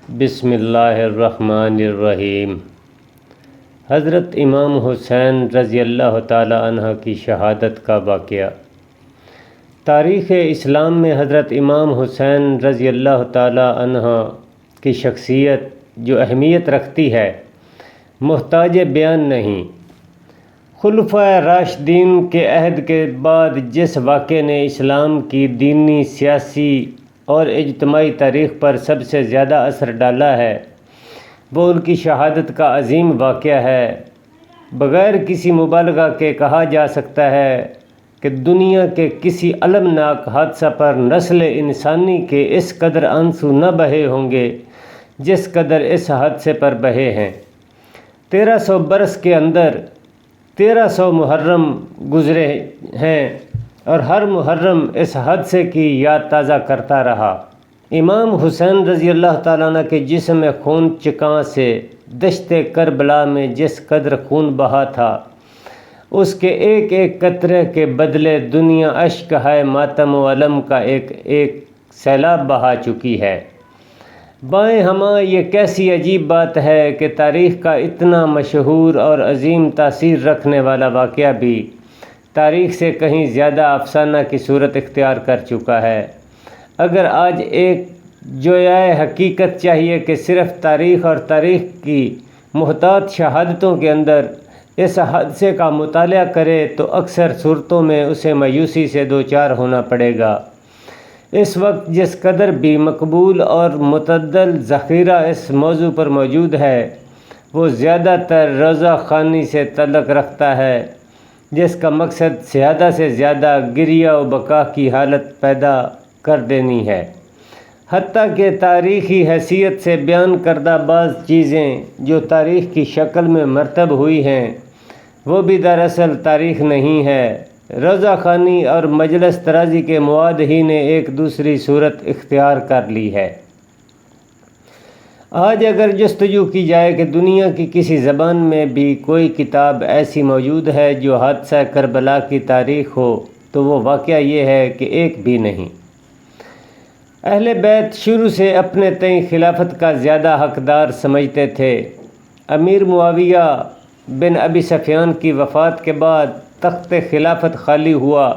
بسم اللہ الرحمن الرحیم۔ حضرت امام حسین رضی اللہ تعالی عنہ کی شہادت کا واقعہ۔ تاریخ اسلام میں حضرت امام حسین رضی اللہ تعالی عنہ کی شخصیت جو اہمیت رکھتی ہے محتاج بیان نہیں۔ خلفائے راشدین کے عہد کے بعد جس واقعے نے اسلام کی دینی، سیاسی اور اجتماعی تاریخ پر سب سے زیادہ اثر ڈالا ہے وہ ان کی شہادت کا عظیم واقعہ ہے۔ بغیر کسی مبالغہ کے کہا جا سکتا ہے کہ دنیا کے کسی المناک حادثہ پر نسل انسانی کے اس قدر آنسو نہ بہے ہوں گے جس قدر اس حادثے پر بہے ہیں۔ 1300 برس کے اندر 1300 محرم گزرے ہیں اور ہر محرم اس حادثے کی یاد تازہ کرتا رہا۔ امام حسین رضی اللہ تعالیٰ عنہ کے جسم میں خون چکاں سے دشت کربلا میں جس قدر خون بہا تھا اس کے ایک ایک قطرے کے بدلے دنیا اشک ہے ماتم و علم کا ایک سیلاب بہا چکی ہے۔ بائیں ہمہ یہ کیسی عجیب بات ہے کہ تاریخ کا اتنا مشہور اور عظیم تاثیر رکھنے والا واقعہ بھی تاریخ سے کہیں زیادہ افسانہ کی صورت اختیار کر چکا ہے۔ اگر آج ایک جویائے حقیقت چاہیے کہ صرف تاریخ اور تاریخ کی محتاط شہادتوں کے اندر اس حادثے کا مطالعہ کرے تو اکثر صورتوں میں اسے مایوسی سے دوچار ہونا پڑے گا۔ اس وقت جس قدر بھی مقبول اور متعدل ذخیرہ اس موضوع پر موجود ہے وہ زیادہ تر روزہ خوانی سے تعلق رکھتا ہے جس کا مقصد زیادہ سے زیادہ گریہ و بکا کی حالت پیدا کر دینی ہے۔ حتیٰ کہ تاریخی حیثیت سے بیان کردہ بعض چیزیں جو تاریخ کی شکل میں مرتب ہوئی ہیں وہ بھی دراصل تاریخ نہیں ہے۔ روزہ خوانی اور مجلس طرازی کے مواد ہی نے ایک دوسری صورت اختیار کر لی ہے۔ آج اگر جستجو کی جائے کہ دنیا کی کسی زبان میں بھی کوئی کتاب ایسی موجود ہے جو حادثہ کربلا کی تاریخ ہو تو وہ واقعہ یہ ہے کہ ایک بھی نہیں۔ اہل بیت شروع سے اپنے تئیں خلافت کا زیادہ حقدار سمجھتے تھے۔ امیر معاویہ بن ابی سفیان کی وفات کے بعد تخت خلافت خالی ہوا۔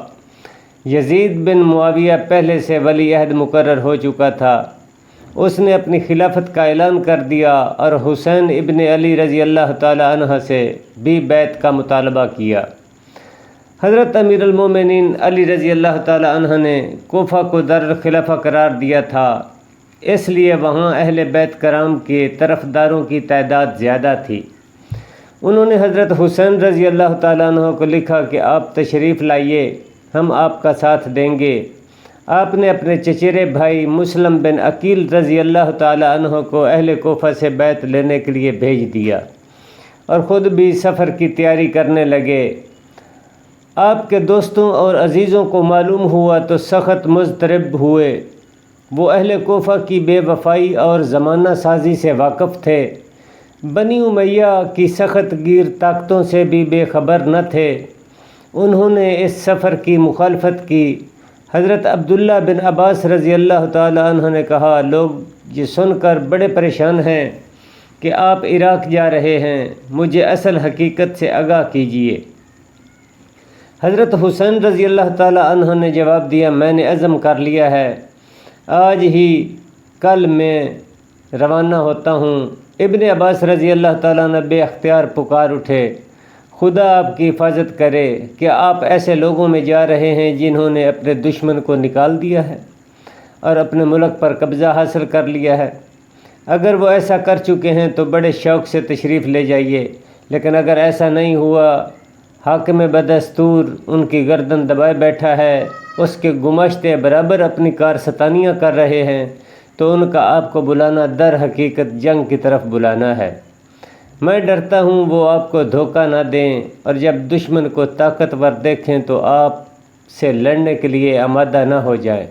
یزید بن معاویہ پہلے سے ولی عہد مقرر ہو چکا تھا۔ اس نے اپنی خلافت کا اعلان کر دیا اور حسین ابن علی رضی اللہ تعالی عنہ سے بھی بیعت کا مطالبہ کیا۔ حضرت امیر المومنین علی رضی اللہ تعالی عنہ نے کوفہ کو دارالخلافہ قرار دیا تھا، اس لیے وہاں اہل بیت کرام کے طرفداروں کی تعداد زیادہ تھی۔ انہوں نے حضرت حسین رضی اللہ تعالیٰ عنہ کو لکھا کہ آپ تشریف لائیے، ہم آپ کا ساتھ دیں گے۔ آپ نے اپنے چچیرے بھائی مسلم بن عقیل رضی اللہ تعالیٰ عنہ کو اہل کوفہ سے بیعت لینے کے لیے بھیج دیا اور خود بھی سفر کی تیاری کرنے لگے۔ آپ کے دوستوں اور عزیزوں کو معلوم ہوا تو سخت مضطرب ہوئے۔ وہ اہل کوفہ کی بے وفائی اور زمانہ سازی سے واقف تھے، بنی امیہ کی سخت گیر طاقتوں سے بھی بے خبر نہ تھے۔ انہوں نے اس سفر کی مخالفت کی۔ حضرت عبداللہ بن عباس رضی اللہ تعالی عنہ نے کہا، لوگ یہ سن کر بڑے پریشان ہیں کہ آپ عراق جا رہے ہیں، مجھے اصل حقیقت سے آگاہ کیجیے۔ حضرت حسین رضی اللہ تعالی عنہ نے جواب دیا، میں نے عزم کر لیا ہے، آج ہی کل میں روانہ ہوتا ہوں۔ ابن عباس رضی اللہ تعالیٰ عنہ بے اختیار پکار اٹھے، خدا آپ کی حفاظت کرے، کیا آپ ایسے لوگوں میں جا رہے ہیں جنہوں نے اپنے دشمن کو نکال دیا ہے اور اپنے ملک پر قبضہ حاصل کر لیا ہے؟ اگر وہ ایسا کر چکے ہیں تو بڑے شوق سے تشریف لے جائیے، لیکن اگر ایسا نہیں ہوا، حاکم بدستور ان کی گردن دبائے بیٹھا ہے، اس کے گماشتے برابر اپنی کارستانیاں کر رہے ہیں تو ان کا آپ کو بلانا در حقیقت جنگ کی طرف بلانا ہے۔ میں ڈرتا ہوں وہ آپ کو دھوکہ نہ دیں اور جب دشمن کو طاقتور دیکھیں تو آپ سے لڑنے کے لیے آمادہ نہ ہو جائیں،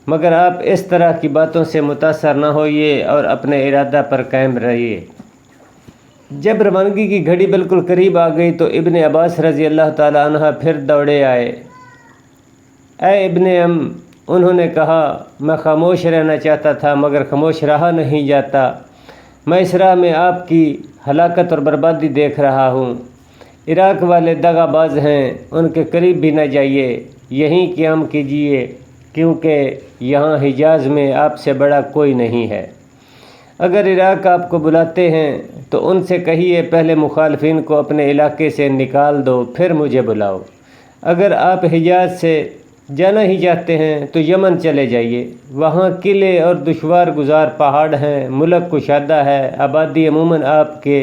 مگر آپ اس طرح کی باتوں سے متاثر نہ ہوئیے اور اپنے ارادہ پر قائم رہیے۔ جب روانگی کی گھڑی بالکل قریب آ گئی تو ابن عباس رضی اللہ تعالی عنہ پھر دوڑے آئے۔ اے ابن ام، انہوں نے کہا میں خاموش رہنا چاہتا تھا مگر خاموش رہا نہیں جاتا، میں اس راہ میں آپ کی ہلاکت اور بربادی دیکھ رہا ہوں۔ عراق والے دغا باز ہیں، ان کے قریب بھی نہ جائیے، یہیں قیام کیجیے کیونکہ یہاں حجاز میں آپ سے بڑا کوئی نہیں ہے۔ اگر عراق آپ کو بلاتے ہیں تو ان سے کہیے پہلے مخالفین کو اپنے علاقے سے نکال دو پھر مجھے بلاؤ۔ اگر آپ حجاز سے جانا ہی چاہتے ہیں تو یمن چلے جائیے، وہاں قلعے اور دشوار گزار پہاڑ ہیں، ملک کشادہ ہے، آبادی عموماً آپ کے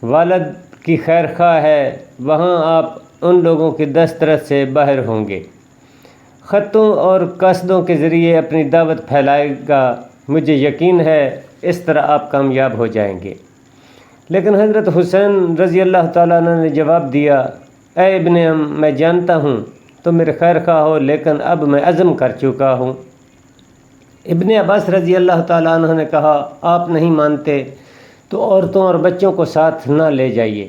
والد کی خیر خواہ ہے، وہاں آپ ان لوگوں کی دسترس سے باہر ہوں گے۔ خطوں اور قصدوں کے ذریعے اپنی دعوت پھیلائے گا، مجھے یقین ہے اس طرح آپ کامیاب ہو جائیں گے۔ لیکن حضرت حسین رضی اللہ تعالیٰ عنہ نے جواب دیا، اے ابن ام، میں جانتا ہوں تو میرے خیر خواہ ہو، لیکن اب میں عزم کر چکا ہوں۔ ابن عباس رضی اللہ تعالیٰ عنہ نے کہا، آپ نہیں مانتے تو عورتوں اور بچوں کو ساتھ نہ لے جائیے،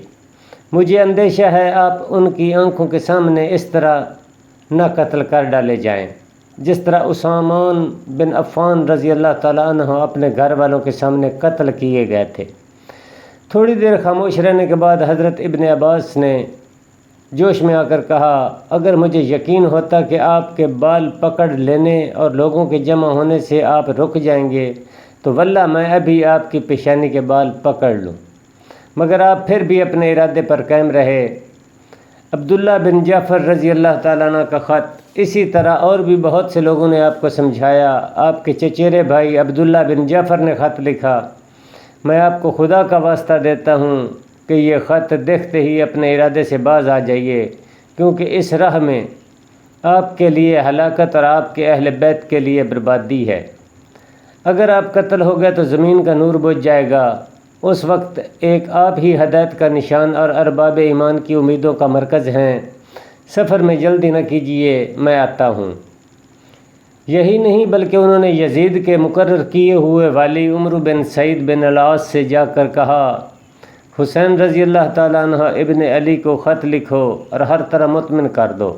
مجھے اندیشہ ہے آپ ان کی آنکھوں کے سامنے اس طرح نہ قتل کر ڈالے جائیں جس طرح عثمان بن عفان رضی اللہ تعالیٰ عنہ اپنے گھر والوں کے سامنے قتل کیے گئے تھے۔ تھوڑی دیر خاموش رہنے کے بعد حضرت ابن عباس نے جوش میں آ کر کہا، اگر مجھے یقین ہوتا کہ آپ کے بال پکڑ لینے اور لوگوں کے جمع ہونے سے آپ رک جائیں گے تو واللہ میں ابھی آپ کی پیشانی کے بال پکڑ لوں، مگر آپ پھر بھی اپنے ارادے پر قائم رہے۔ عبداللہ بن جعفر رضی اللہ تعالیٰ عنہ کا خط۔ اسی طرح اور بھی بہت سے لوگوں نے آپ کو سمجھایا۔ آپ کے چچیرے بھائی عبداللہ بن جعفر نے خط لکھا، میں آپ کو خدا کا واسطہ دیتا ہوں کہ یہ خط دیکھتے ہی اپنے ارادے سے باز آ جائیے، کیونکہ اس راہ میں آپ کے لیے ہلاکت اور آپ کے اہل بیت کے لیے بربادی ہے۔ اگر آپ قتل ہو گئے تو زمین کا نور بجھ جائے گا، اس وقت ایک آپ ہی ہدایت کا نشان اور ارباب ایمان کی امیدوں کا مرکز ہیں۔ سفر میں جلدی نہ کیجیے، میں آتا ہوں۔ یہی نہیں بلکہ انہوں نے یزید کے مقرر کیے ہوئے والی عمرو بن سعید بن العاص سے جا کر کہا، حسین رضی اللہ تعالیٰ عنہ ابن علی کو خط لکھو اور ہر طرح مطمئن کر دو۔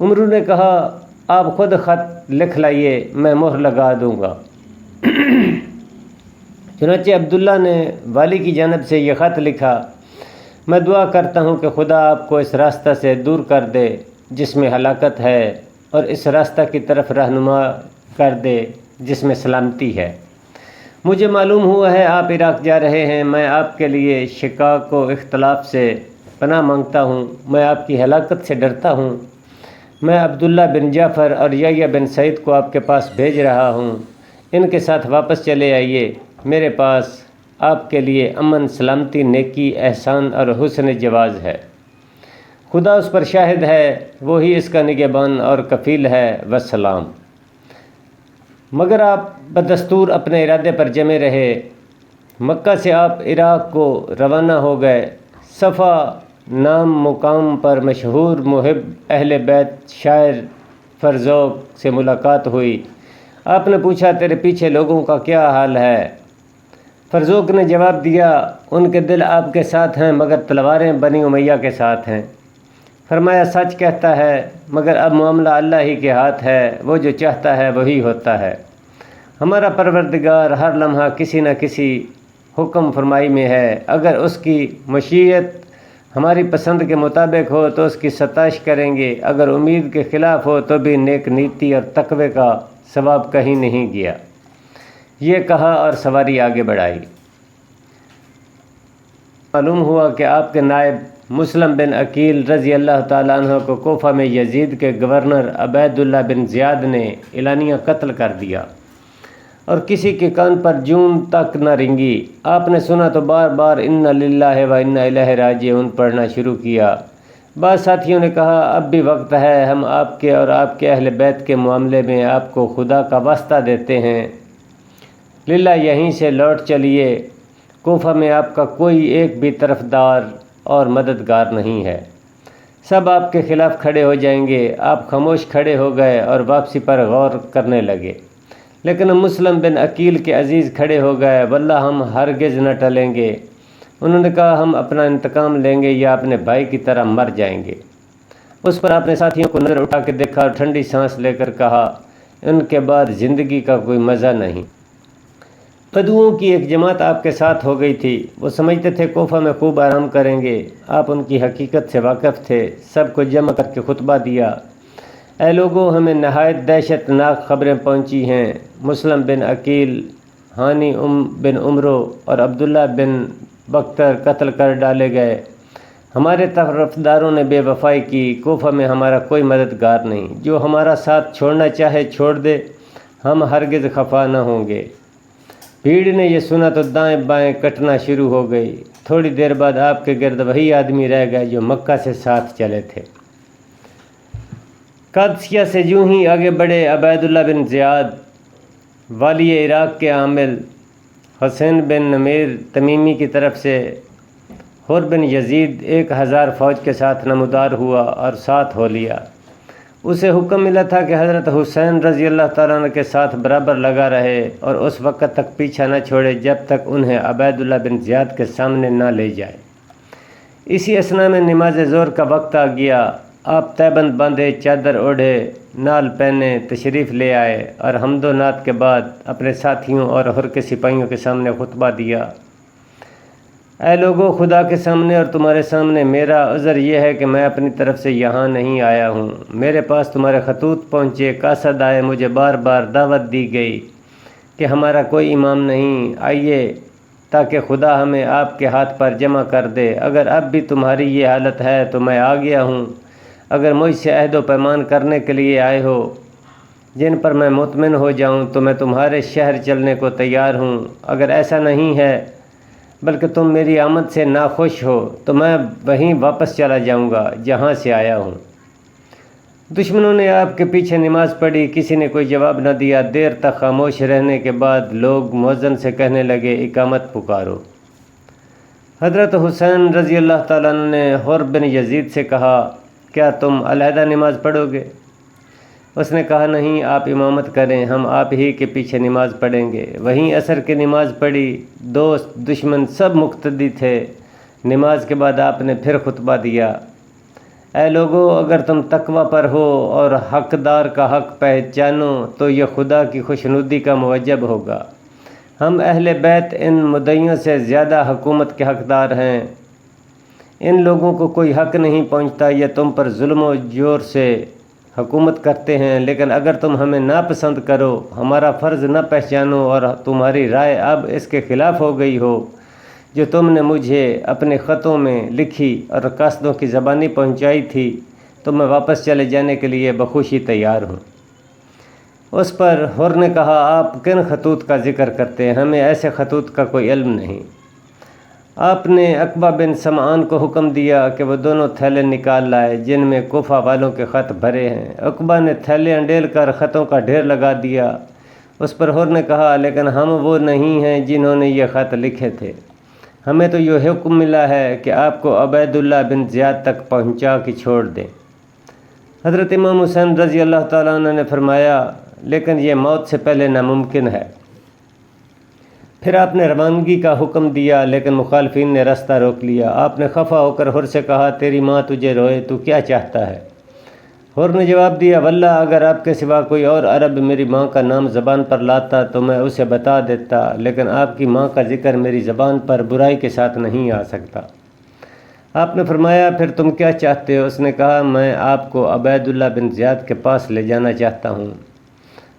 عمرو نے کہا، آپ خود خط لکھ لائیے، میں مہر لگا دوں گا۔ چنانچہ عبداللہ نے والی کی جانب سے یہ خط لکھا، میں دعا کرتا ہوں کہ خدا آپ کو اس راستہ سے دور کر دے جس میں ہلاکت ہے، اور اس راستہ کی طرف رہنما کر دے جس میں سلامتی ہے۔ مجھے معلوم ہوا ہے آپ عراق جا رہے ہیں، میں آپ کے لیے شقاق و اختلاف سے پناہ مانگتا ہوں، میں آپ کی ہلاکت سے ڈرتا ہوں۔ میں عبداللہ بن جعفر اور یحییٰ بن سعید کو آپ کے پاس بھیج رہا ہوں، ان کے ساتھ واپس چلے آئیے، میرے پاس آپ کے لیے امن، سلامتی، نیکی، احسان اور حسن جواز ہے۔ خدا اس پر شاہد ہے، وہی اس کا نگہبان اور کفیل ہے، والسلام۔ مگر آپ بدستور اپنے ارادے پر جمے رہے۔ مکہ سے آپ عراق کو روانہ ہو گئے۔ صفا نام مقام پر مشہور محب اہل بیت شاعر فرزوق سے ملاقات ہوئی۔ آپ نے پوچھا، تیرے پیچھے لوگوں کا کیا حال ہے؟ فرزوق نے جواب دیا، ان کے دل آپ کے ساتھ ہیں مگر تلواریں بنی امیہ کے ساتھ ہیں۔ فرمایا، سچ کہتا ہے، مگر اب معاملہ اللہ ہی کے ہاتھ ہے، وہ جو چاہتا ہے وہی ہوتا ہے۔ ہمارا پروردگار ہر لمحہ کسی نہ کسی حکم فرمائی میں ہے، اگر اس کی مشیت ہماری پسند کے مطابق ہو تو اس کی ستائش کریں گے، اگر امید کے خلاف ہو تو بھی نیک نیتی اور تقوی کا ثواب کہیں نہیں گیا۔ یہ کہا اور سواری آگے بڑھائی۔ معلوم ہوا کہ آپ کے نائب مسلم بن عقیل رضی اللہ تعالیٰ عنہ کو کوفہ میں یزید کے گورنر عبید اللہ بن زیاد نے اعلانیہ قتل کر دیا، اور کسی کے کان پر جون تک نہ رنگی۔ آپ نے سنا تو بار بار انا للہ و انا الیہ راجعون پڑھنا شروع کیا۔ بعض ساتھیوں نے کہا، اب بھی وقت ہے، ہم آپ کے اور آپ کے اہل بیت کے معاملے میں آپ کو خدا کا واسطہ دیتے ہیں، للہ یہیں سے لوٹ چلیے، کوفہ میں آپ کا کوئی ایک بھی طرفدار اور مددگار نہیں ہے، سب آپ کے خلاف کھڑے ہو جائیں گے۔ آپ خاموش کھڑے ہو گئے اور واپسی پر غور کرنے لگے، لیکن مسلم بن عقیل کے عزیز کھڑے ہو گئے، واللہ ہم ہرگز نہ ٹلیں گے۔ انہوں نے کہا، ہم اپنا انتقام لیں گے یا اپنے بھائی کی طرح مر جائیں گے۔ اس پر آپ نے ساتھیوں کو نظر اٹھا کے دیکھا اور ٹھنڈی سانس لے کر کہا، ان کے بعد زندگی کا کوئی مزہ نہیں۔ قدوؤں کی ایک جماعت آپ کے ساتھ ہو گئی تھی، وہ سمجھتے تھے کوفہ میں خوب آرام کریں گے۔ آپ ان کی حقیقت سے واقف تھے۔ سب کو جمع کر کے خطبہ دیا، اے لوگوں، ہمیں نہایت دہشت ناک خبریں پہنچی ہیں۔ مسلم بن عقیل، ہانی بن عمرو اور عبداللہ بن بختر قتل کر ڈالے گئے۔ ہمارے طرفداروں نے بے وفائی کی۔ کوفہ میں ہمارا کوئی مددگار نہیں۔ جو ہمارا ساتھ چھوڑنا چاہے چھوڑ دے، ہم ہرگز خفا نہ ہوں گے۔ بھیڑ نے یہ سنا تو دائیں بائیں کٹنا شروع ہو گئی۔ تھوڑی دیر بعد آپ کے گرد وہی آدمی رہ گئے جو مکہ سے ساتھ چلے تھے۔ قادسیہ سے یوں ہی آگے بڑھے عبید اللہ بن زیاد، والی عراق کے عامل، حسین بن نمیر تمیمی کی طرف سے حر بن یزید 1000 فوج کے ساتھ نمودار ہوا اور ساتھ ہو لیا۔ اسے حکم ملا تھا کہ حضرت حسین رضی اللہ تعالیٰ عنہ کے ساتھ برابر لگا رہے اور اس وقت تک پیچھا نہ چھوڑے جب تک انہیں عبید اللہ بن زیاد کے سامنے نہ لے جائے۔ اسی اثنا میں نماز ظہر کا وقت آ گیا۔ آپ تہبند باندھے، چادر اوڑھے، نال پہنے تشریف لے آئے اور حمد و نعت کے بعد اپنے ساتھیوں اور حر کے سپاہیوں کے سامنے خطبہ دیا، اے لوگو، خدا کے سامنے اور تمہارے سامنے میرا عذر یہ ہے کہ میں اپنی طرف سے یہاں نہیں آیا ہوں۔ میرے پاس تمہارے خطوط پہنچے، قاصد آئے، مجھے بار بار دعوت دی گئی کہ ہمارا کوئی امام نہیں، آئیے تاکہ خدا ہمیں آپ کے ہاتھ پر جمع کر دے۔ اگر اب بھی تمہاری یہ حالت ہے تو میں آ گیا ہوں۔ اگر مجھ سے عہد و پیمان کرنے کے لیے آئے ہو جن پر میں مطمئن ہو جاؤں تو میں تمہارے شہر چلنے کو تیار ہوں۔ اگر ایسا نہیں ہے بلکہ تم میری آمد سے ناخوش ہو تو میں وہیں واپس چلا جاؤں گا جہاں سے آیا ہوں۔ دشمنوں نے آپ کے پیچھے نماز پڑھی، کسی نے کوئی جواب نہ دیا۔ دیر تک خاموش رہنے کے بعد لوگ مؤذن سے کہنے لگے، اقامت پکارو۔ حضرت حسین رضی اللہ تعالیٰ عنہ نے حر بن یزید سے کہا، کیا تم علیحدہ نماز پڑھو گے؟ اس نے کہا، نہیں، آپ امامت کریں، ہم آپ ہی کے پیچھے نماز پڑھیں گے۔ وہیں عصر کی نماز پڑھی، دوست دشمن سب مقتدی تھے۔ نماز کے بعد آپ نے پھر خطبہ دیا، اے لوگو، اگر تم تقوی پر ہو اور حقدار کا حق پہچانو تو یہ خدا کی خوشنودی کا موجب ہوگا۔ ہم اہل بیت ان مدعیوں سے زیادہ حکومت کے حقدار ہیں۔ ان لوگوں کو کوئی حق نہیں پہنچتا، یہ تم پر ظلم و جور سے حکومت کرتے ہیں، لیکن اگر تم ہمیں ناپسند کرو، ہمارا فرض نہ پہچانو اور تمہاری رائے اب اس کے خلاف ہو گئی ہو جو تم نے مجھے اپنے خطوں میں لکھی اور قاصدوں کی زبانی پہنچائی تھی، تو میں واپس چلے جانے کے لیے بخوشی تیار ہوں۔ اس پر حر نے کہا، آپ کن خطوط کا ذکر کرتے ہیں؟ ہمیں ایسے خطوط کا کوئی علم نہیں۔ آپ نے عقبہ بن سمعان کو حکم دیا کہ وہ دونوں تھیلے نکال لائے جن میں کوفہ والوں کے خط بھرے ہیں۔ عقبہ نے تھیلے انڈیل کر خطوں کا ڈھیر لگا دیا۔ اس پر حر نے کہا، لیکن ہم وہ نہیں ہیں جنہوں نے یہ خط لکھے تھے۔ ہمیں تو یہ حکم ملا ہے کہ آپ کو عبید اللہ بن زیاد تک پہنچا کے چھوڑ دیں۔ حضرت امام حسین رضی اللہ تعالیٰ عنہ نے فرمایا، لیکن یہ موت سے پہلے ناممکن ہے۔ پھر آپ نے روانگی کا حکم دیا، لیکن مخالفین نے راستہ روک لیا۔ آپ نے خفا ہو کر حر سے کہا، تیری ماں تجھے روئے، تو کیا چاہتا ہے؟ حر نے جواب دیا، واللہ اگر آپ کے سوا کوئی اور عرب میری ماں کا نام زبان پر لاتا تو میں اسے بتا دیتا، لیکن آپ کی ماں کا ذکر میری زبان پر برائی کے ساتھ نہیں آ سکتا۔ آپ نے فرمایا، پھر تم کیا چاہتے ہو؟ اس نے کہا، میں آپ کو عبید اللہ بن زیاد کے پاس لے جانا چاہتا ہوں۔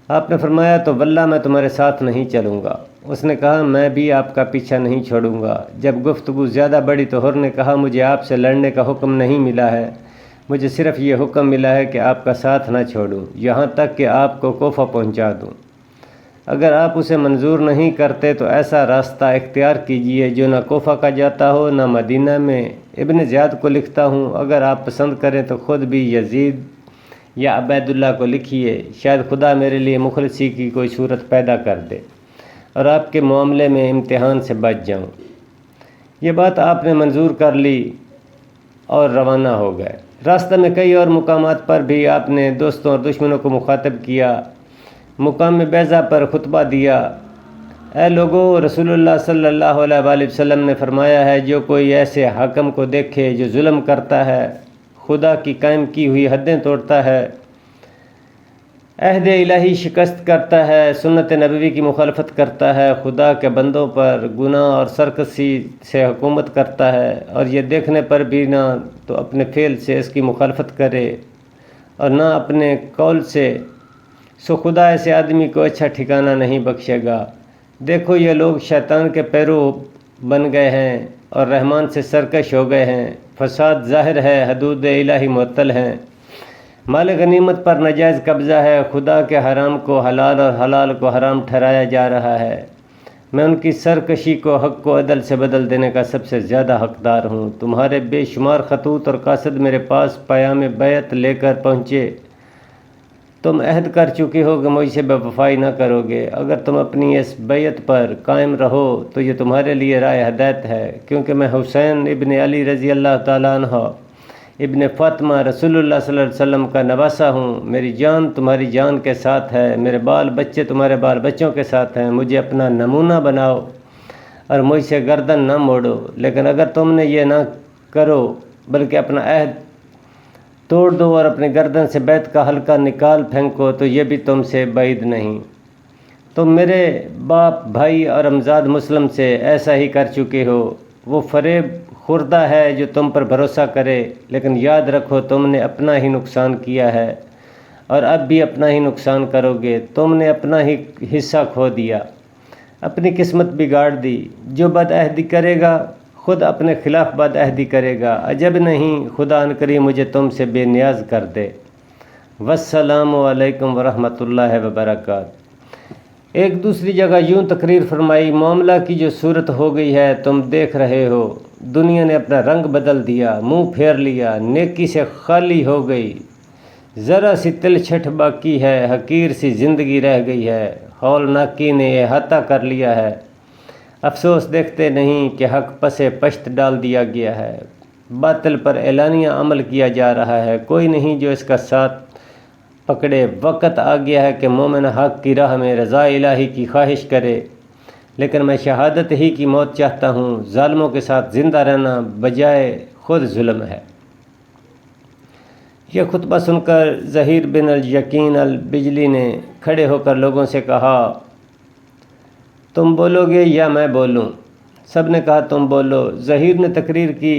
آپ نے فرمایا، تو واللہ میں تمہارے ساتھ نہیں چلوں گا۔ اس نے کہا، میں بھی آپ کا پیچھا نہیں چھوڑوں گا۔ جب گفتگو زیادہ بڑھی تو حر نے کہا، مجھے آپ سے لڑنے کا حکم نہیں ملا ہے، مجھے صرف یہ حکم ملا ہے کہ آپ کا ساتھ نہ چھوڑوں یہاں تک کہ آپ کو کوفہ پہنچا دوں۔ اگر آپ اسے منظور نہیں کرتے تو ایسا راستہ اختیار کیجئے جو نہ کوفہ کا جاتا ہو نہ مدینہ میں ابن زیاد کو لکھتا ہوں۔ اگر آپ پسند کریں تو خود بھی یزید یا عبید اللہ کو لکھیے، شاید خدا میرے لیے مخلصی کی کوئی صورت پیدا کر دے اور آپ کے معاملے میں امتحان سے بچ جاؤں۔ یہ بات آپ نے منظور کر لی اور روانہ ہو گئے۔ راستہ میں کئی اور مقامات پر بھی آپ نے دوستوں اور دشمنوں کو مخاطب کیا۔ مقام بیضا پر خطبہ دیا، اے لوگو، رسول اللہ صلی اللہ علیہ وآلہ وسلم نے فرمایا ہے، جو کوئی ایسے حاکم کو دیکھے جو ظلم کرتا ہے، خدا کی قائم کی ہوئی حدیں توڑتا ہے، عہد الہی شکست کرتا ہے، سنت نبوی کی مخالفت کرتا ہے، خدا کے بندوں پر گناہ اور سرکشی سے حکومت کرتا ہے، اور یہ دیکھنے پر بھی نہ تو اپنے فعل سے اس کی مخالفت کرے اور نہ اپنے قول سے، سو خدا ایسے آدمی کو اچھا ٹھکانہ نہیں بخشے گا۔ دیکھو یہ لوگ شیطان کے پیرو بن گئے ہیں اور رحمان سے سرکش ہو گئے ہیں، فساد ظاہر ہے، حدود الہی معطل ہیں، مال غنیمت پر ناجائز قبضہ ہے، خدا کے حرام کو حلال اور حلال کو حرام ٹھہرایا جا رہا ہے۔ میں ان کی سرکشی کو حق کو عدل سے بدل دینے کا سب سے زیادہ حقدار ہوں۔ تمہارے بے شمار خطوط اور قاصد میرے پاس پیام بیعت لے کر پہنچے، تم عہد کر چکے ہو کہ مجھ سے بے وفائی نہ کرو گے۔ اگر تم اپنی اس بیعت پر قائم رہو تو یہ تمہارے لیے راہ ہدایت ہے، کیونکہ میں حسین ابن علی رضی اللہ تعالیٰ عنہ ابن فاطمہ رسول اللہ صلی اللہ علیہ وسلم کا نواسہ ہوں۔ میری جان تمہاری جان کے ساتھ ہے، میرے بال بچے تمہارے بال بچوں کے ساتھ ہیں۔ مجھے اپنا نمونہ بناؤ اور مجھ سے گردن نہ موڑو، لیکن اگر تم نے یہ نہ کرو بلکہ اپنا عہد توڑ دو اور اپنی گردن سے بیعت کا حلقہ نکال پھینکو تو یہ بھی تم سے بعید نہیں۔ تم میرے باپ، بھائی اور امزاد مسلم سے ایسا ہی کر چکے ہو۔ وہ فریب خوردہ ہے جو تم پر بھروسہ کرے، لیکن یاد رکھو تم نے اپنا ہی نقصان کیا ہے اور اب بھی اپنا ہی نقصان کرو گے۔ تم نے اپنا ہی حصہ کھو دیا، اپنی قسمت بگاڑ دی۔ جو بد عہدی کرے گا خود اپنے خلاف بد عہدی کرے گا۔ عجب نہیں خدا ان قریب مجھے تم سے بے نیاز کر دے۔ والسلام علیکم ورحمۃ اللہ وبرکاتہ۔ ایک دوسری جگہ یوں تقریر فرمائی، معاملہ کی جو صورت ہو گئی ہے تم دیکھ رہے ہو، دنیا نے اپنا رنگ بدل دیا، منہ پھیر لیا، نیکی سے خالی ہو گئی، ذرا سی تل چھٹ باقی ہے، حقیر سی زندگی رہ گئی ہے، ہولناکی نے احاطہ کر لیا ہے۔ افسوس دیکھتے نہیں کہ حق پسے پشت ڈال دیا گیا ہے، باطل پر اعلانیہ عمل کیا جا رہا ہے، کوئی نہیں جو اس کا ساتھ پکڑے۔ وقت آ گیا ہے کہ مومن حق کی راہ میں رضا الہی کی خواہش کرے، لیکن میں شہادت ہی کی موت چاہتا ہوں۔ ظالموں کے ساتھ زندہ رہنا بجائے خود ظلم ہے۔ یہ خطبہ سن کر ظہیر بن الیقین البجلی نے کھڑے ہو کر لوگوں سے کہا، تم بولو گے یا میں بولوں؟ سب نے کہا تم بولو۔ ظہیر نے تقریر کی،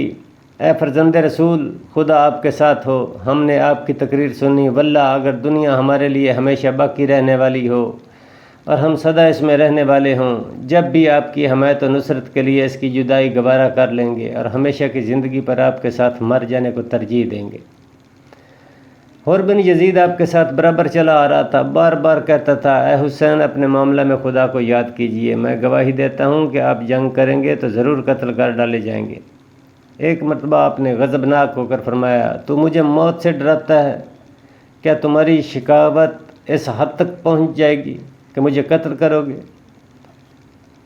اے فرزند رسول، خدا آپ کے ساتھ ہو، ہم نے آپ کی تقریر سنی، واللہ اگر دنیا ہمارے لیے ہمیشہ باقی رہنے والی ہو اور ہم سدا اس میں رہنے والے ہوں، جب بھی آپ کی حمایت و نصرت کے لیے اس کی جدائی گوارہ کر لیں گے اور ہمیشہ کی زندگی پر آپ کے ساتھ مر جانے کو ترجیح دیں گے۔ حر بن یزید آپ کے ساتھ برابر چلا آ رہا تھا، بار بار کہتا تھا، اے حسین اپنے معاملہ میں خدا کو یاد کیجئے، میں گواہی دیتا ہوں کہ آپ جنگ کریں گے تو ضرور قتل کر ڈالے جائیں گے۔ ایک مرتبہ آپ نے غضبناک ہو کر فرمایا، تو مجھے موت سے ڈراتا ہے؟ کیا تمہاری شکاوت اس حد تک پہنچ جائے گی کہ مجھے قتل کرو گے؟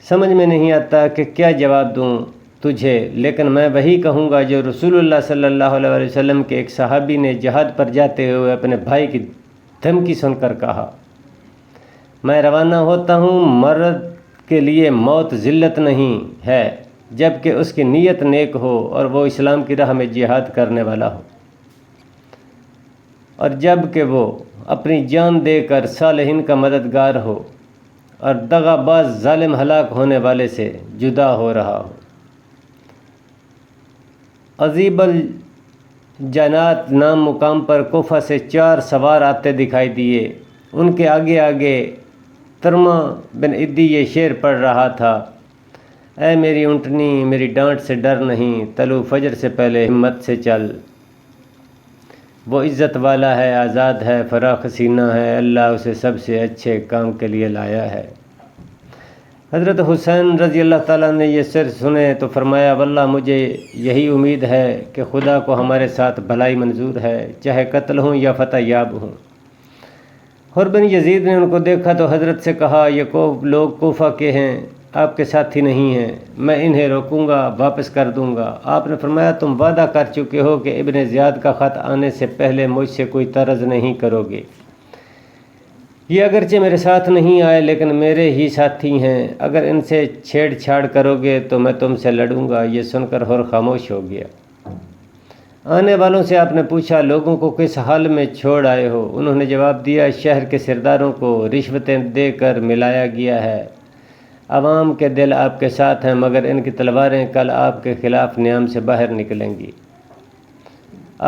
سمجھ میں نہیں آتا کہ کیا جواب دوں تجھے، لیکن میں وہی کہوں گا جو رسول اللہ صلی اللہ علیہ وسلم کے ایک صحابی نے جہاد پر جاتے ہوئے اپنے بھائی کی دھمکی سن کر کہا، میں روانہ ہوتا ہوں، مرد کے لیے موت ذلت نہیں ہے جبکہ اس کی نیت نیک ہو اور وہ اسلام کی راہ میں جہاد کرنے والا ہو، اور جب کہ وہ اپنی جان دے کر صالحین کا مددگار ہو اور دغا باز ظالم ہلاک ہونے والے سے جدا ہو رہا ہو۔ عزیب الجنات نام مقام پر کوفہ سے 4 سوار آتے دکھائی دیے، ان کے آگے آگے ترما بن عدی یہ شعر پڑھ رہا تھا، اے میری اونٹنی میری ڈانٹ سے ڈر نہیں، طلوع فجر سے پہلے ہمت سے چل، وہ عزت والا ہے، آزاد ہے، فراخ سینہ ہے، اللہ اسے سب سے اچھے کام کے لیے لایا ہے۔ حضرت حسین رضی اللہ تعالیٰ نے یہ شعر سنے تو فرمایا، واللہ مجھے یہی امید ہے کہ خدا کو ہمارے ساتھ بھلائی منظور ہے، چاہے قتل ہوں یا فتح یاب ہوں۔ حر بن یزید نے ان کو دیکھا تو حضرت سے کہا، یہ لوگ کوفہ کے ہیں، آپ کے ساتھی نہیں ہیں، میں انہیں روکوں گا، واپس کر دوں گا۔ آپ نے فرمایا، تم وعدہ کر چکے ہو کہ ابن زیاد کا خط آنے سے پہلے مجھ سے کوئی طرز نہیں کرو گے۔ یہ اگرچہ میرے ساتھ نہیں آئے لیکن میرے ہی ساتھی ہیں، اگر ان سے چھیڑ چھاڑ کرو گے تو میں تم سے لڑوں گا۔ یہ سن کر حر خاموش ہو گیا۔ آنے والوں سے آپ نے پوچھا لوگوں کو کس حال میں چھوڑ آئے ہو؟ انہوں نے جواب دیا شہر کے سرداروں کو رشوتیں دے کر ملایا گیا ہے، عوام کے دل آپ کے ساتھ ہیں مگر ان کی تلواریں کل آپ کے خلاف نیام سے باہر نکلیں گی۔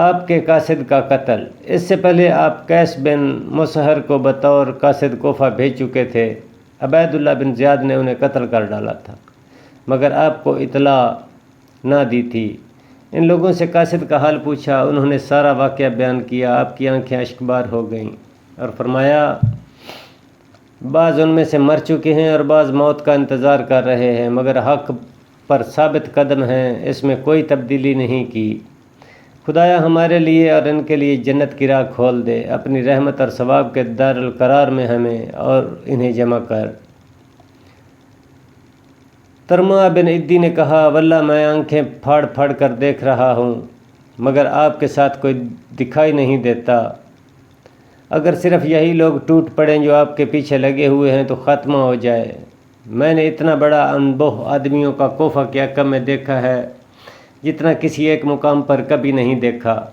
آپ کے قاصد کا قتل۔ اس سے پہلے آپ قیس بن مسہر کو بطور قاصد کوفہ بھیج چکے تھے۔ عبید اللہ بن زیاد نے انہیں قتل کر ڈالا تھا مگر آپ کو اطلاع نہ دی تھی۔ ان لوگوں سے قاصد کا حال پوچھا، انہوں نے سارا واقعہ بیان کیا۔ آپ کی آنکھیں اشکبار ہو گئیں اور فرمایا بعض ان میں سے مر چکے ہیں اور بعض موت کا انتظار کر رہے ہیں مگر حق پر ثابت قدم ہیں، اس میں کوئی تبدیلی نہیں کی۔ خدایا ہمارے لیے اور ان کے لیے جنت کی راہ کھول دے، اپنی رحمت اور ثواب کے دار القرار میں ہمیں اور انہیں جمع کر۔ ترما بن عدی نے کہا واللہ میں آنکھیں پھاڑ پھاڑ کر دیکھ رہا ہوں مگر آپ کے ساتھ کوئی دکھائی نہیں دیتا۔ اگر صرف یہی لوگ ٹوٹ پڑیں جو آپ کے پیچھے لگے ہوئے ہیں تو خاتمہ ہو جائے۔ میں نے اتنا بڑا انبوہ آدمیوں کا کوفہ کے عقب میں دیکھا ہے جتنا کسی ایک مقام پر کبھی نہیں دیکھا۔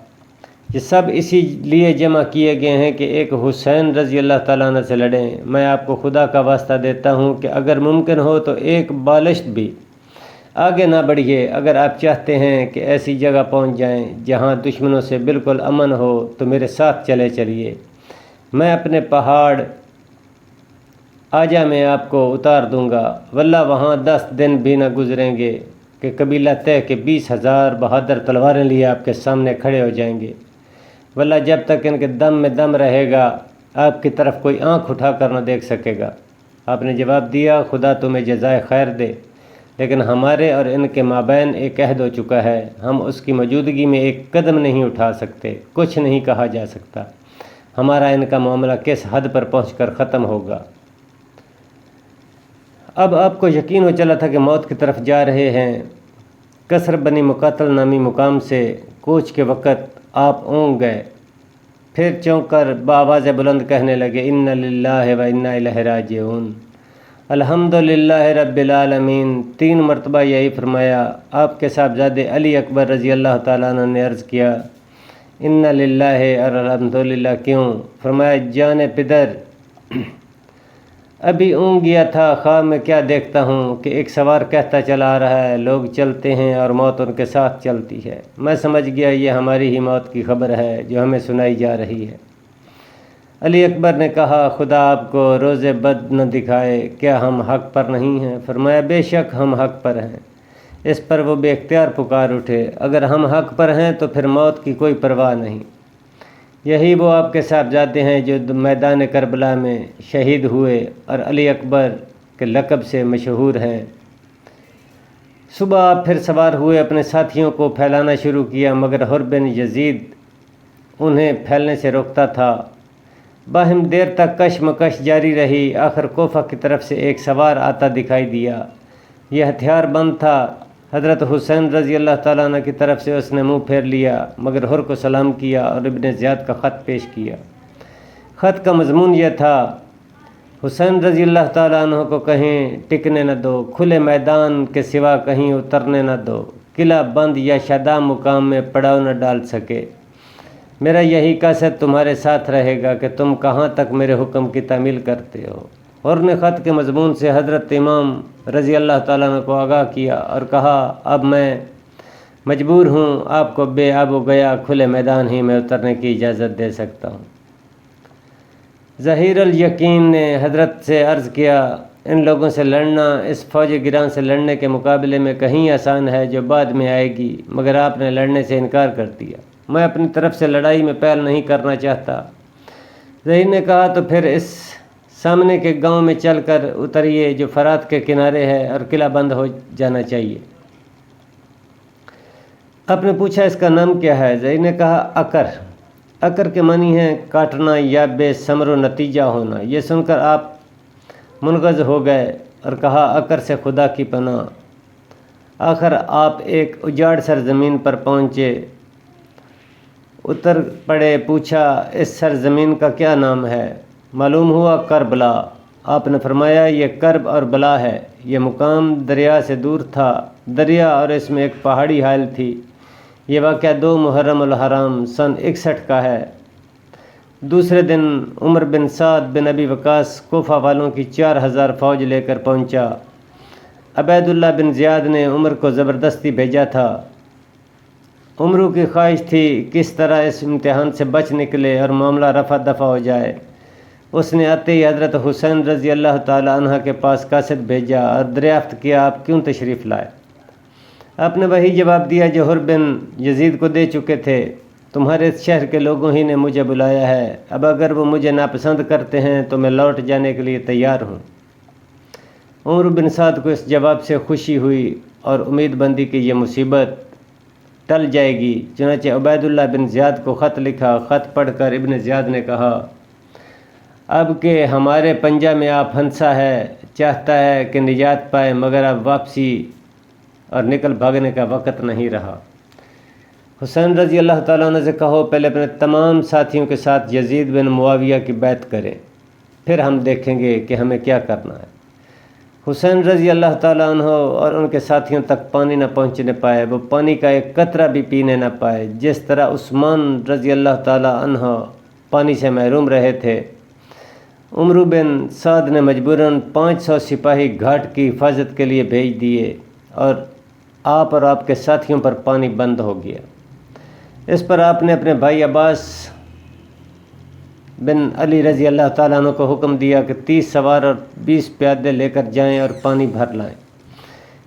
یہ سب اسی لیے جمع کیے گئے ہیں کہ ایک حسین رضی اللہ تعالیٰ عنہ سے لڑیں۔ میں آپ کو خدا کا واسطہ دیتا ہوں کہ اگر ممکن ہو تو ایک بالشت بھی آگے نہ بڑھیے۔ اگر آپ چاہتے ہیں کہ ایسی جگہ پہنچ جائیں جہاں دشمنوں سے بالکل امن ہو تو میرے ساتھ چلیے۔ میں اپنے پہاڑ آجا میں آپ کو اتار دوں گا۔ واللہ وہاں 10 دن بھی نہ گزریں گے کہ قبیلہ طے کے 20,000 بہادر تلواریں لیے آپ کے سامنے کھڑے ہو جائیں گے۔ واللہ جب تک ان کے دم میں دم رہے گا آپ کی طرف کوئی آنکھ اٹھا کر نہ دیکھ سکے گا۔ آپ نے جواب دیا خدا تمہیں جزائے خیر دے، لیکن ہمارے اور ان کے مابین ایک عہد ہو چکا ہے، ہم اس کی موجودگی میں ایک قدم نہیں اٹھا سکتے، کچھ نہیں کہا جا سکتا۔ ہمارا ان کا معاملہ کس حد پر پہنچ کر ختم ہوگا۔ اب آپ کو یقین ہو چلا تھا کہ موت کی طرف جا رہے ہیں۔ کسر بنی مقاتل نامی مقام سے کوچ کے وقت آپ اونگ گئے، پھر چونک کر بآواز بلند کہنے لگے اِنَّ لِلَّهِ وَإِنَّا إِلَيْهِ راجعون، الحمدللہ رب العالمین۔ 3 مرتبہ یہی فرمایا۔ آپ کے صاحبزادے علی اکبر رضی اللہ تعالیٰ عنہ نے عرض کیا اِنَّ لِلَّهِ اور الحمدللہ کیوں؟ فرمایا جان پدر ابھی اونگ گیا تھا، خواب میں کیا دیکھتا ہوں کہ ایک سوار کہتا چلا آ رہا ہے لوگ چلتے ہیں اور موت ان کے ساتھ چلتی ہے۔ میں سمجھ گیا یہ ہماری ہی موت کی خبر ہے جو ہمیں سنائی جا رہی ہے۔ علی اکبر نے کہا خدا آپ کو روز بد نہ دکھائے، کیا ہم حق پر نہیں ہیں؟ فرمایا بے شک ہم حق پر ہیں۔ اس پر وہ بے اختیار پکار اٹھے اگر ہم حق پر ہیں تو پھر موت کی کوئی پرواہ نہیں۔ یہی وہ آپ کے صاحبزادے ہیں جو میدان کربلا میں شہید ہوئے اور علی اکبر کے لقب سے مشہور ہیں۔ صبح آپ پھر سوار ہوئے، اپنے ساتھیوں کو پھیلانا شروع کیا مگر حر بن یزید انہیں پھیلنے سے روکتا تھا۔ باہم دیر تک کشمکش جاری رہی۔ آخر کوفہ کی طرف سے ایک سوار آتا دکھائی دیا۔ یہ ہتھیار بند تھا۔ حضرت حسین رضی اللہ تعالیٰ عنہ کی طرف سے اس نے منہ پھیر لیا مگر حر کو سلام کیا اور ابن زیاد کا خط پیش کیا۔ خط کا مضمون یہ تھا حسین رضی اللہ تعالیٰ عنہ کو کہیں ٹکنے نہ دو، کھلے میدان کے سوا کہیں اترنے نہ دو، قلعہ بند یا شاداب مقام میں پڑاؤ نہ ڈال سکے۔ میرا یہی قصد تمہارے ساتھ رہے گا کہ تم کہاں تک میرے حکم کی تعمیل کرتے ہو۔ حر نے خط کے مضمون سے حضرت امام رضی اللہ تعالیٰ عنہ کو آگاہ کیا اور کہا اب میں مجبور ہوں، آپ کو بے آب و گیا کھلے میدان ہی میں اترنے کی اجازت دے سکتا ہوں۔ ظہیر الیقین نے حضرت سے عرض کیا ان لوگوں سے لڑنا اس فوج گراں سے لڑنے کے مقابلے میں کہیں آسان ہے جو بعد میں آئے گی، مگر آپ نے لڑنے سے انکار کر دیا۔ میں اپنی طرف سے لڑائی میں پہل نہیں کرنا چاہتا۔ ظہیر نے کہا تو پھر اس سامنے کے گاؤں میں چل کر اتریے جو فرات کے کنارے ہے اور قلعہ بند ہو جانا چاہیے۔ آپ نے پوچھا اس کا نام کیا ہے؟ ظہیر نے کہا اکر۔ اکر کے معنی ہے کاٹنا یا بے ثمر و نتیجہ ہونا۔ یہ سن کر آپ منغز ہو گئے اور کہا اکر سے خدا کی پناہ۔ آخر آپ ایک اجاڑ سرزمین پر پہنچے، اتر پڑے، پوچھا اس سرزمین کا کیا نام ہے؟ معلوم ہوا کربلا۔ آپ نے فرمایا یہ کرب اور بلا ہے۔ یہ مقام دریا سے دور تھا، دریا اور اس میں ایک پہاڑی حائل تھی۔ یہ واقعہ 2 محرم الحرام سن 61 کا ہے۔ دوسرے دن عمر بن سعد بن ابی وقاص کوفہ والوں کی 4000 فوج لے کر پہنچا۔ عبید اللہ بن زیاد نے عمر کو زبردستی بھیجا تھا۔ عمرو کی خواہش تھی کس طرح اس امتحان سے بچ نکلے اور معاملہ رفع دفع ہو جائے۔ اس نے آتے ہی حضرت حسین رضی اللہ تعالی عنہ کے پاس قاصد بھیجا اور دریافت کیا آپ کیوں تشریف لائے۔ آپ نے وہی جواب دیا جو حر بن یزید کو دے چکے تھے، تمہارے اس شہر کے لوگوں ہی نے مجھے بلایا ہے، اب اگر وہ مجھے ناپسند کرتے ہیں تو میں لوٹ جانے کے لیے تیار ہوں۔ عمر بن سعد کو اس جواب سے خوشی ہوئی اور امید بندی کہ یہ مصیبت ٹل جائے گی، چنانچہ عبید اللہ بن زیاد کو خط لکھا۔ خط پڑھ کر ابن زیاد نے کہا، اب کہ ہمارے پنجہ میں آپ ہنسا ہے، چاہتا ہے کہ نجات پائے، مگر اب واپسی اور نکل بھاگنے کا وقت نہیں رہا۔ حسین رضی اللہ تعالیٰ عنہ سے کہو پہلے اپنے تمام ساتھیوں کے ساتھ یزید بن معاویہ کی بیعت کریں، پھر ہم دیکھیں گے کہ ہمیں کیا کرنا ہے۔ حسین رضی اللہ تعالیٰ عنہ اور ان کے ساتھیوں تک پانی نہ پہنچنے پائے، وہ پانی کا ایک قطرہ بھی پینے نہ پائے۔ جس طرح عثمان رضی اللہ تعالیٰ عنہ پانی سے محروم رہے تھے، عمرو بن سعد نے مجبوراً 500 سپاہی گھاٹ کی حفاظت کے لیے بھیج دیے اور آپ کے ساتھیوں پر پانی بند ہو گیا۔ اس پر آپ نے اپنے بھائی عباس بن علی رضی اللہ تعالیٰ عنہ کو حکم دیا کہ 30 سوار اور 20 پیادے لے کر جائیں اور پانی بھر لائیں۔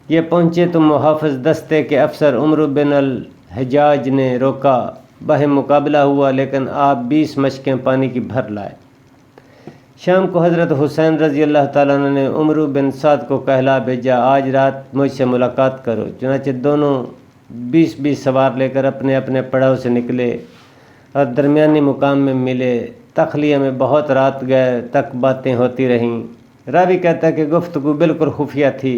یہ پہنچے تو محافظ دستے کے افسر عمرو بن الحجاج نے روکا، باہم مقابلہ ہوا، لیکن آپ 20 مشکیں پانی کی بھر لائے۔ شام کو حضرت حسین رضی اللہ تعالیٰ عنہ نے عمرو بن سعد کو کہلا بھیجا، آج رات مجھ سے ملاقات کرو۔ چنانچہ دونوں 20 سوار لے کر اپنے اپنے پڑاؤ سے نکلے اور درمیانی مقام میں ملے۔ تخلیہ میں بہت رات گئے تک باتیں ہوتی رہیں۔ راوی کہتا ہے کہ گفتگو بالکل خفیہ تھی،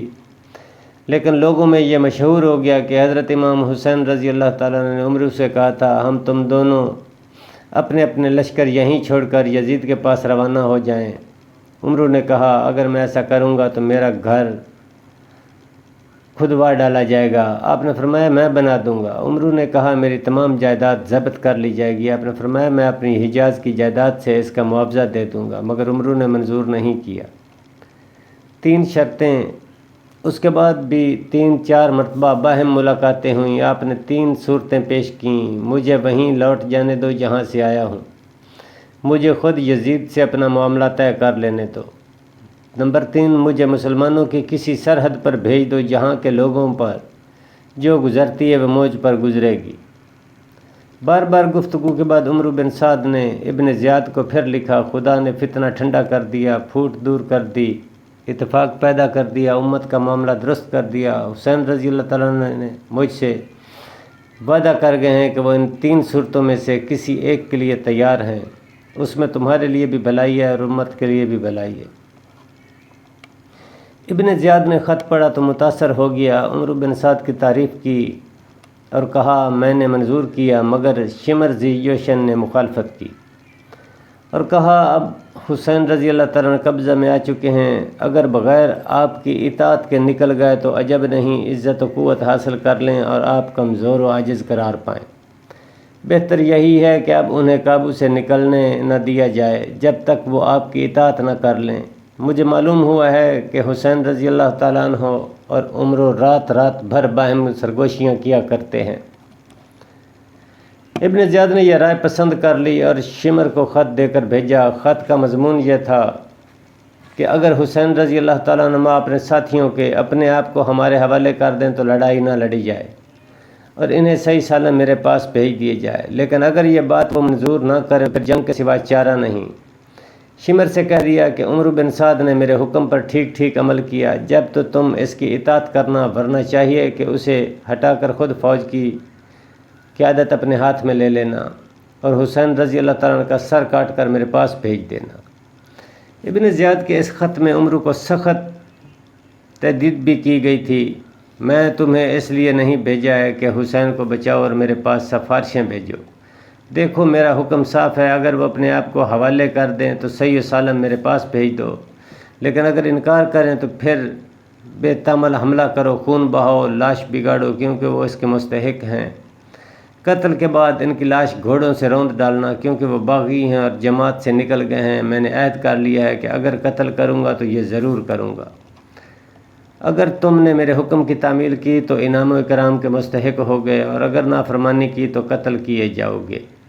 لیکن لوگوں میں یہ مشہور ہو گیا کہ حضرت امام حسین رضی اللہ تعالیٰ عنہ نے عمرو سے کہا تھا، ہم تم دونوں اپنے اپنے لشکر یہیں چھوڑ کر یزید کے پاس روانہ ہو جائیں۔ عمرو نے کہا، اگر میں ایسا کروں گا تو میرا گھر کھدوا ڈالا جائے گا۔ آپ نے فرمایا میں بنا دوں گا۔ عمرو نے کہا، میری تمام جائیداد ضبط کر لی جائے گی۔ آپ نے فرمایا میں اپنی حجاز کی جائیداد سے اس کا معاوضہ دے دوں گا، مگر عمرو نے منظور نہیں کیا۔ 3 شرطیں۔ اس کے بعد بھی 3-4 مرتبہ باہم ملاقاتیں ہوئیں۔ آپ نے 3 صورتیں پیش کیں، مجھے وہیں لوٹ جانے دو جہاں سے آیا ہوں، مجھے خود یزید سے اپنا معاملہ طے کر لینے دو۔ نمبر 3، مجھے مسلمانوں کی کسی سرحد پر بھیج دو جہاں کے لوگوں پر جو گزرتی ہے وہ مجھ پر گزرے گی۔ بار بار گفتگو کے بعد عمرو بن سعد نے ابن زیاد کو پھر لکھا، خدا نے فتنہ ٹھنڈا کر دیا، پھوٹ دور کر دی، اتفاق پیدا کر دیا، امت کا معاملہ درست کر دیا۔ حسین رضی اللہ تعالیٰ عنہ نے مجھ سے وعدہ کر گئے ہیں کہ وہ ان 3 صورتوں میں سے کسی ایک کے لیے تیار ہیں، اس میں تمہارے لیے بھی بھلائی ہے اور امت کے لیے بھی بھلائی ہے۔ ابن زیاد نے خط پڑھا تو متاثر ہو گیا، عمرو بن سعد کی تعریف کی اور کہا، میں نے منظور کیا، مگر شمر ذی جوشن نے مخالفت کی اور کہا، اب حسین رضی اللہ تعالیٰ عنہ قبضہ میں آ چکے ہیں، اگر بغیر آپ کی اطاعت کے نکل گئے تو عجب نہیں، عزت و قوت حاصل کر لیں اور آپ کمزور و عاجز قرار پائیں۔ بہتر یہی ہے کہ اب انہیں قابو سے نکلنے نہ دیا جائے جب تک وہ آپ کی اطاعت نہ کر لیں۔ مجھے معلوم ہوا ہے کہ حسین رضی اللہ تعالیٰ عنہ اور عمرو رات بھر باہم سرگوشیاں کیا کرتے ہیں۔ ابن زیاد نے یہ رائے پسند کر لی اور شمر کو خط دے کر بھیجا۔ خط کا مضمون یہ تھا کہ اگر حسین رضی اللہ تعالیٰ عنہ اپنے ساتھیوں کے اپنے آپ کو ہمارے حوالے کر دیں تو لڑائی نہ لڑی جائے اور انہیں صحیح سالم میرے پاس بھیج دیے جائے، لیکن اگر یہ بات وہ منظور نہ کرے پھر جنگ کے سوا چارہ نہیں۔ شمر سے کہہ دیا کہ عمرو بن سعد نے میرے حکم پر ٹھیک عمل کیا، جب تو تم اس کی اطاعت کرنا، ورنہ چاہیے کہ اسے ہٹا کر خود فوج کی قیادت اپنے ہاتھ میں لے لینا اور حسین رضی اللہ تعالیٰ عنہ کا سر کاٹ کر میرے پاس بھیج دینا۔ ابن زیاد کے اس خط میں عمرو کو سخت تہدید بھی کی گئی تھی، میں تمہیں اس لیے نہیں بھیجا ہے کہ حسین کو بچاؤ اور میرے پاس سفارشیں بھیجو۔ دیکھو میرا حکم صاف ہے، اگر وہ اپنے آپ کو حوالے کر دیں تو صحیح و سالم میرے پاس بھیج دو، لیکن اگر انکار کریں تو پھر بے تامل حملہ کرو، خون بہاؤ، لاش بگاڑو، کیونکہ وہ اس کے مستحق ہیں۔ قتل کے بعد ان کی لاش گھوڑوں سے روند ڈالنا، کیونکہ وہ باغی ہیں اور جماعت سے نکل گئے ہیں۔ میں نے عہد کر لیا ہے کہ اگر قتل کروں گا تو یہ ضرور کروں گا۔ اگر تم نے میرے حکم کی تعمیل کی تو انعام و اکرام کے مستحق ہو گئے، اور اگر نافرمانی کی تو قتل کیے جاؤ گے۔